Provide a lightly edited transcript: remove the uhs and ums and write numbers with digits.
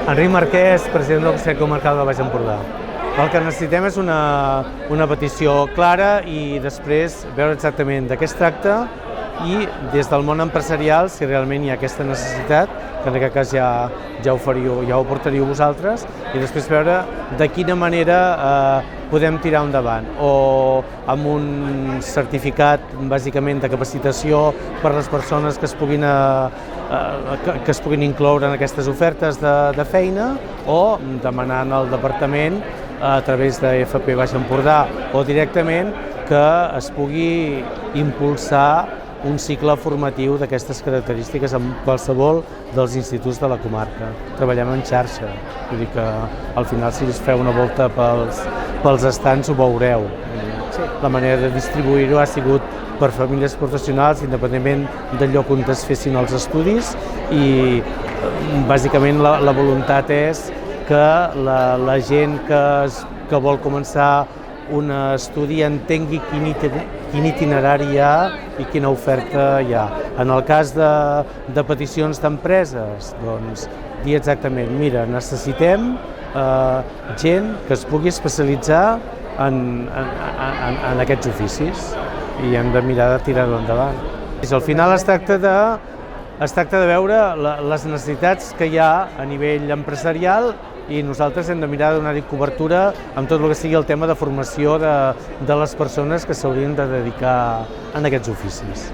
Enric Marquès, president del Consell Comarcal del Baix Empordà. El que necessitem és una petició clara i després veure exactament de què es tracta i des del món empresarial, si realment hi ha aquesta necessitat, que en aquest cas ja ho portaríeu vosaltres, i després veure de quina manera podem tirar endavant, o amb un certificat bàsicament de capacitació per a les persones que es puguin incloure en aquestes ofertes de feina, o demanant al departament a través de FP Baix Empordà o directament que es pugui impulsar un cicle formatiu d'aquestes característiques en qualsevol dels instituts de la comarca. Treballem en xarxa, vull dir que al final si us feu una volta pels estants ho veureu. La manera de distribuir-ho ha sigut per famílies professionals, independentment del lloc on es fessin els estudis, i bàsicament la voluntat és que la gent que vol començar un estudi entengui quin itinerari hi ha i quina oferta hi ha. En el cas de peticions d'empreses, doncs, dir exactament, mira, necessitem gent que es pugui especialitzar en aquests oficis i hem de mirar de tirar-ho endavant. Al final es tracta de veure les necessitats que hi ha a nivell empresarial i nosaltres hem de mirar de donar-hi cobertura amb tot el que sigui el tema de formació de les persones que s'haurien de dedicar a aquests oficis.